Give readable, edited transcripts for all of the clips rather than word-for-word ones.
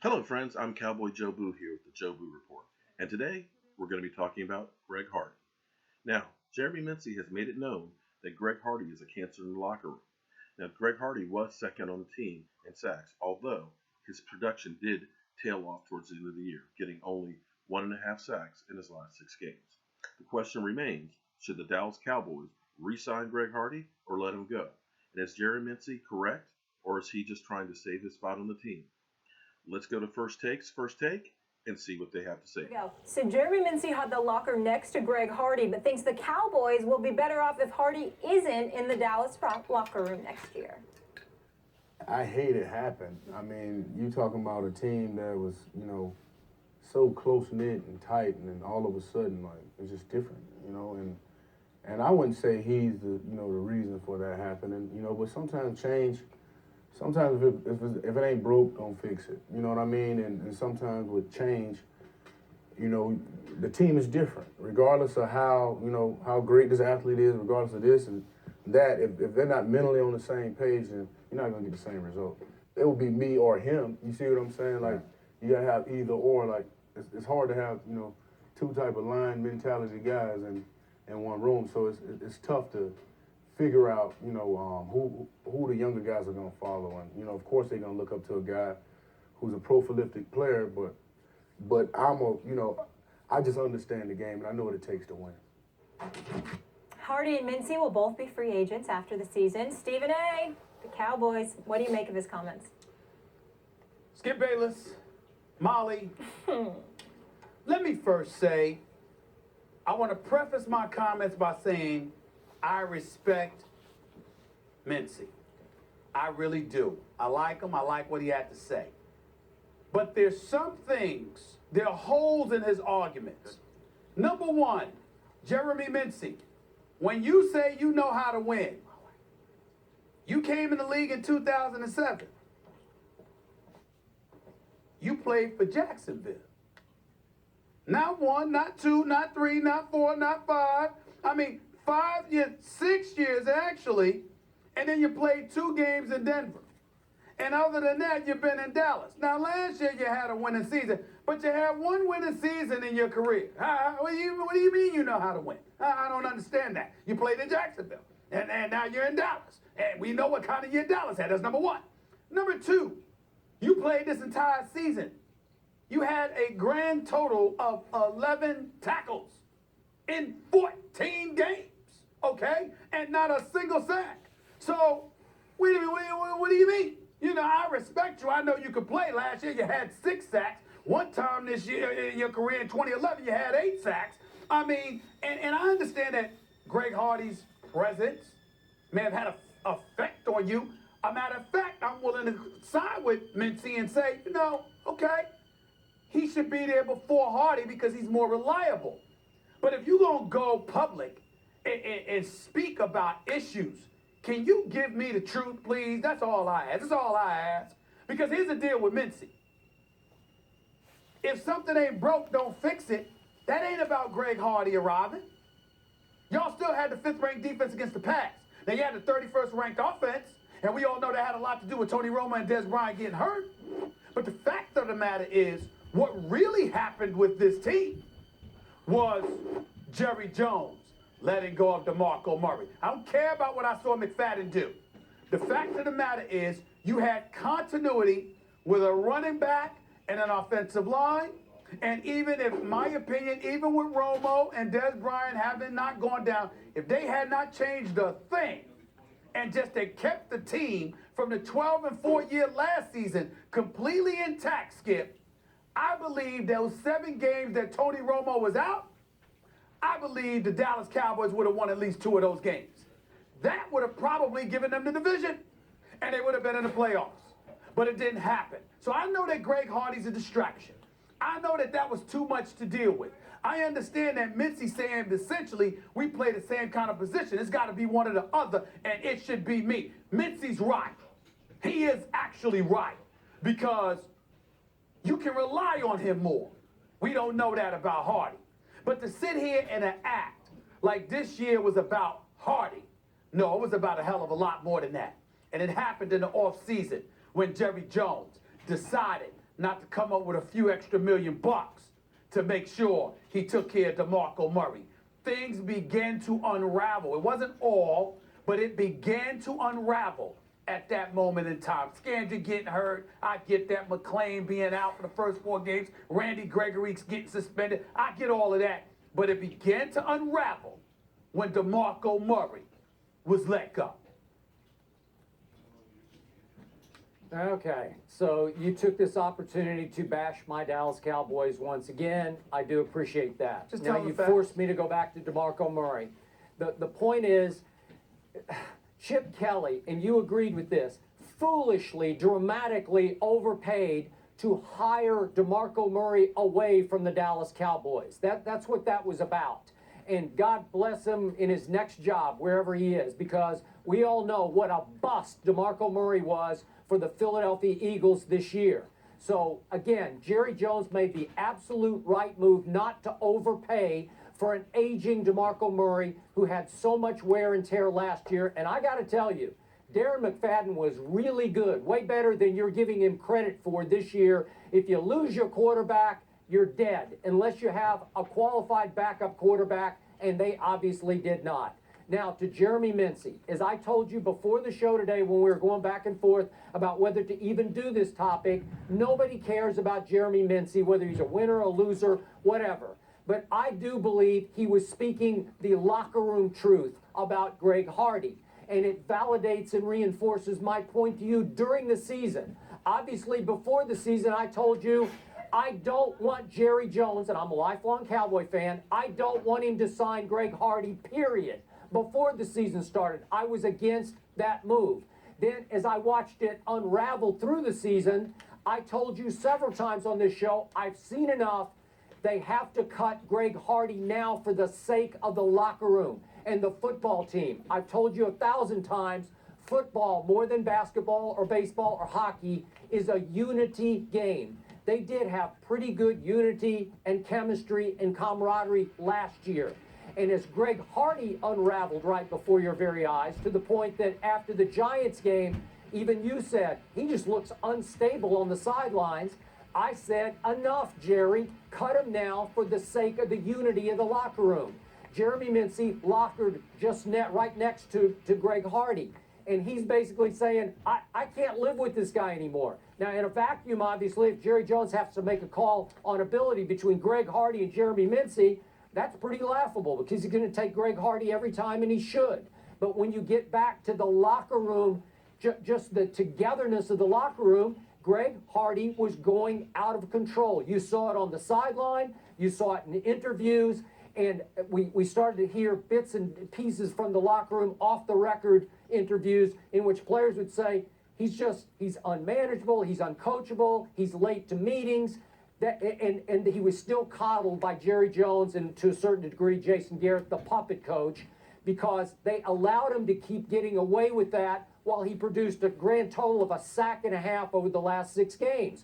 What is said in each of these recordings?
Hello, friends. I'm Cowboy Joe Boo here with the Joe Boo Report. And today, we're going to be talking about Greg Hardy. Now, Jeremy Mincey has made it known that Greg Hardy is a cancer in the locker room. Now, Greg Hardy was second on the team in sacks, although his production did tail off towards the end of the year, getting only 1.5 sacks in his last 6 games. The question remains, should the Dallas Cowboys re-sign Greg Hardy or let him go? And is Jeremy Mincey correct, or is he just trying to save his spot on the team? Let's go to first take, and see what they have to say. So Jeremy Mincey had the locker next to Greg Hardy, but thinks the Cowboys will be better off if Hardy isn't in the Dallas locker room next year. I hate it happened. I mean, you talking about a team that was, so close-knit and tight, and then all of a sudden, like, it's just different, and I wouldn't say he's the reason for that happening, but sometimes change. Sometimes if it ain't broke, don't fix it. You know what I mean? And sometimes with change, the team is different. Regardless of how great this athlete is, regardless of this and that, if they're not mentally on the same page, then you're not going to get the same result. It will be me or him. You see what I'm saying? Like, you got to have either or. Like, it's hard to have, two type of line mentality guys in one room. So it's tough to figure out, who the younger guys are going to follow. And, of course, they're going to look up to a guy who's a prolific player, but I just understand the game, and I know what it takes to win. Hardy and Mincey will both be free agents after the season. Stephen A., the Cowboys, what do you make of his comments? Skip Bayless, Molly, let me first say, I want to preface my comments by saying I respect Mincey. I really do. I like him. I like what he had to say. But there's some things, there are holes in his arguments. Number one, Jeremy Mincey, when you say you know how to win, you came in the league in 2007. You played for Jacksonville. Not 1, not 2, not 3, not 4, not 5. 5 years, 6 years actually, and then you played 2 games in Denver. And other than that, you've been in Dallas. Now, last year you had a winning season, but you had 1 winning season in your career. What do you mean you know how to win? I don't understand that. You played in Jacksonville, and now you're in Dallas. And we know what kind of year Dallas had. That's number one. Number two, you played this entire season. You had a grand total of 11 tackles in 14 games. Okay? And not a single sack. So, what do you mean? I respect you. I know you could play. Last year you had 6 sacks. One time this year in your career in 2011 you had 8 sacks. And I understand that Greg Hardy's presence may have had an effect on you. A matter of fact, I'm willing to side with Mincey and say, okay, he should be there before Hardy because he's more reliable. But if you're going to go public and speak about issues, can you give me the truth, please? That's all I ask. That's all I ask. Because here's the deal with Mincey. If something ain't broke, don't fix it. That ain't about Greg Hardy arriving. Y'all still had the 5th-ranked defense against the pass. Now, you had the 31st-ranked offense, and we all know that had a lot to do with Tony Romo and Des Bryant getting hurt. But the fact of the matter is, what really happened with this team was Jerry Jones letting go of DeMarco Murray. I don't care about what I saw McFadden do. The fact of the matter is you had continuity with a running back and an offensive line. And even if, my opinion, even with Romo and Des Bryant having not gone down, if they had not changed a thing and just had kept the team from the 12-4 year last season completely intact, Skip, I believe those 7 games that Tony Romo was out, I believe the Dallas Cowboys would have won at least 2 of those games. That would have probably given them the division, and they would have been in the playoffs. But it didn't happen. So I know that Greg Hardy's a distraction. I know that was too much to deal with. I understand that Mincey saying essentially we play the same kind of position. It's got to be one or the other, and it should be me. Mincey's right. He is actually right because you can rely on him more. We don't know that about Hardy. But to sit here and act like this year was about Hardy, no, it was about a hell of a lot more than that. And it happened in the offseason when Jerry Jones decided not to come up with a few extra $1,000,000 to make sure he took care of DeMarco Murray. Things began to unravel. It wasn't all, but it began to unravel at that moment in time. Scandrick getting hurt. I get that. McClain being out for the first 4 games. Randy Gregory's getting suspended. I get all of that. But it began to unravel when DeMarco Murray was let go. Okay, so you took this opportunity to bash my Dallas Cowboys once again. I do appreciate that. Just now tell you the facts. forced me to go back to DeMarco Murray. The point is, Chip Kelly, and you agreed with this, foolishly, dramatically overpaid to hire DeMarco Murray away from the Dallas Cowboys. That's what that was about. And God bless him in his next job, wherever he is, because we all know what a bust DeMarco Murray was for the Philadelphia Eagles this year. So, again, Jerry Jones made the absolute right move not to overpay for an aging DeMarco Murray who had so much wear and tear last year. And I got to tell you, Darren McFadden was really good, way better than you're giving him credit for this year. If you lose your quarterback, you're dead, unless you have a qualified backup quarterback, and they obviously did not. Now, to Jeremy Mincey, as I told you before the show today when we were going back and forth about whether to even do this topic, nobody cares about Jeremy Mincey, whether he's a winner, a loser, whatever. But I do believe he was speaking the locker room truth about Greg Hardy, and it validates and reinforces my point to you during the season. Obviously, before the season, I told you I don't want Jerry Jones, and I'm a lifelong Cowboy fan, I don't want him to sign Greg Hardy, period. Before the season started, I was against that move. Then, as I watched it unravel through the season, I told you several times on this show, I've seen enough. They have to cut Greg Hardy now for the sake of the locker room and the football team. I've told you 1,000 times, football, more than basketball or baseball or hockey, is a unity game. They did have pretty good unity and chemistry and camaraderie last year. And as Greg Hardy unraveled right before your very eyes, to the point that after the Giants game, even you said, he just looks unstable on the sidelines. I said, enough, Jerry. Cut him now for the sake of the unity of the locker room. Jeremy Mincey lockered just right next to Greg Hardy. And he's basically saying, I can't live with this guy anymore. Now, in a vacuum, obviously, if Jerry Jones has to make a call on ability between Greg Hardy and Jeremy Mincey, that's pretty laughable because he's going to take Greg Hardy every time, and he should. But when you get back to the locker room, just the togetherness of the locker room, Greg Hardy was going out of control. You saw it on the sideline. You saw it in the interviews. And we started to hear bits and pieces from the locker room off-the-record interviews in which players would say, he's unmanageable, he's uncoachable, he's late to meetings. And he was still coddled by Jerry Jones and, to a certain degree, Jason Garrett, the puppet coach, because they allowed him to keep getting away with that while he produced a grand total of 1.5 sacks over the last 6 games.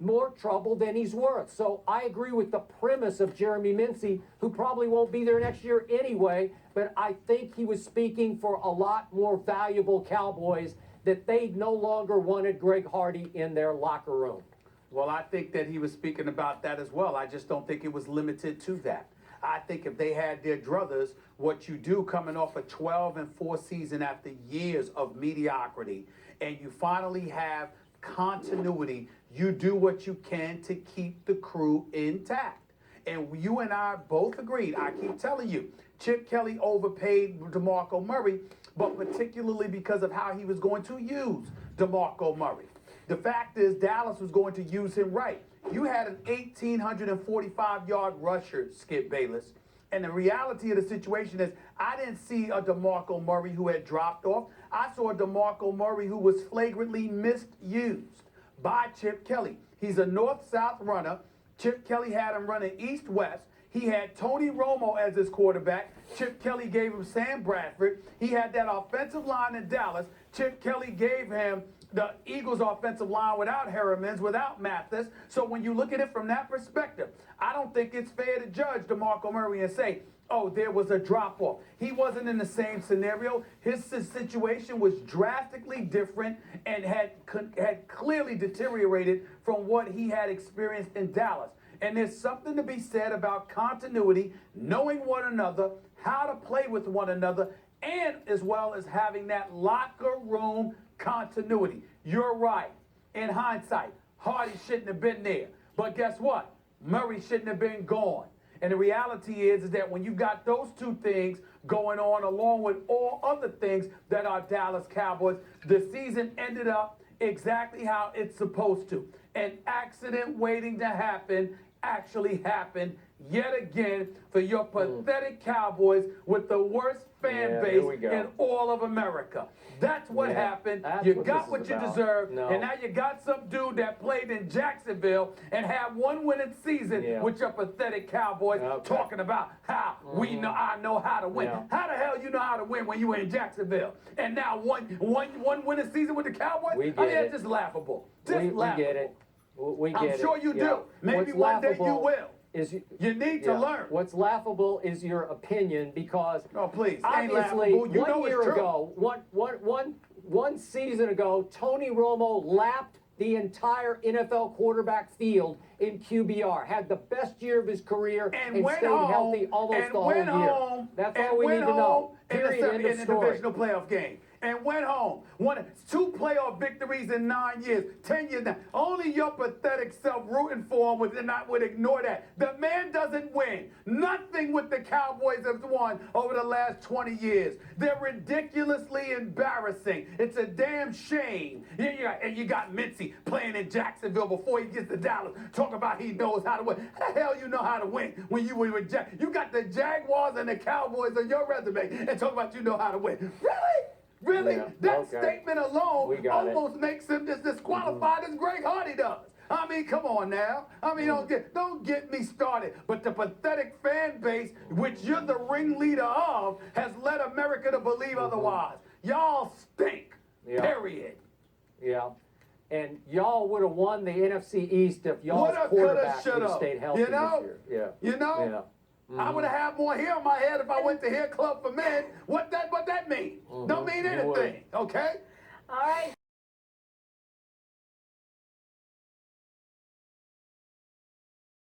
More trouble than he's worth. So I agree with the premise of Jeremy Mincey, who probably won't be there next year anyway, but I think he was speaking for a lot more valuable Cowboys that they no longer wanted Greg Hardy in their locker room. Well, I think that he was speaking about that as well. I just don't think it was limited to that. I think if they had their druthers, what you do coming off a 12-4 season after years of mediocrity, and you finally have continuity, you do what you can to keep the crew intact. And you and I both agreed, I keep telling you, Chip Kelly overpaid DeMarco Murray, but particularly because of how he was going to use DeMarco Murray. The fact is, Dallas was going to use him right. You had an 1,845-yard rusher, Skip Bayless. And the reality of the situation is, I didn't see a DeMarco Murray who had dropped off. I saw a DeMarco Murray who was flagrantly misused by Chip Kelly. He's a north-south runner. Chip Kelly had him running east-west. He had Tony Romo as his quarterback. Chip Kelly gave him Sam Bradford. He had that offensive line in Dallas. Chip Kelly gave him the Eagles' offensive line without Harriman, without Mathis. So when you look at it from that perspective, I don't think it's fair to judge DeMarco Murray and say, oh, there was a drop-off. He wasn't in the same scenario. His situation was drastically different and had clearly deteriorated from what he had experienced in Dallas. And there's something to be said about continuity, knowing one another, how to play with one another, and as well as having that locker room continuity. You're right. In hindsight, Hardy shouldn't have been there. But guess what? Murray shouldn't have been gone. And the reality is that when you got those two things going on, along with all other things that are Dallas Cowboys, the season ended up exactly how it's supposed to. An accident waiting to happen actually happened yet again for your pathetic Cowboys with the worst fan base in all of America. That's what happened. You got what you deserved, and now you got some dude that played in Jacksonville and had one winning season with your pathetic Cowboys talking about how I know how to win. How the hell you know how to win when you were in Jacksonville? And now one winning season with the Cowboys? That's just laughable. Just laughable. We get it. We get I'm sure you do. Maybe one day you will. You need to learn. What's laughable is your opinion because please, obviously one year ago, one season ago, Tony Romo lapped the entire NFL quarterback field in QBR, had the best year of his career and stayed healthy almost the whole year. That's all we need to know. Period. End of story. Divisional playoff game. And went home. Won 2 playoff victories in 9 years, 10 years now. Only your pathetic self rooting for him would ignore that. The man doesn't win. Nothing with the Cowboys have won over the last 20 years. They're ridiculously embarrassing. It's a damn shame. And you got Mincey playing in Jacksonville before he gets to Dallas. Talk about he knows how to win. How the hell you know how to win when you were with You got the Jaguars and the Cowboys on your resume and talk about you know how to win. Really? Really? That statement alone almost makes him as disqualified as Greg Hardy does. I mean, come on now. I mean, don't get me started. But the pathetic fan base, which you're the ringleader of, has led America to believe otherwise. Y'all stink. Period. Yeah. And y'all would have won the NFC East if y'all's quarterback would have stayed healthy this year. You know? I would have had more hair on my head if I went to Hair Club for Men. What that mean? Don't mean anything, okay? All right.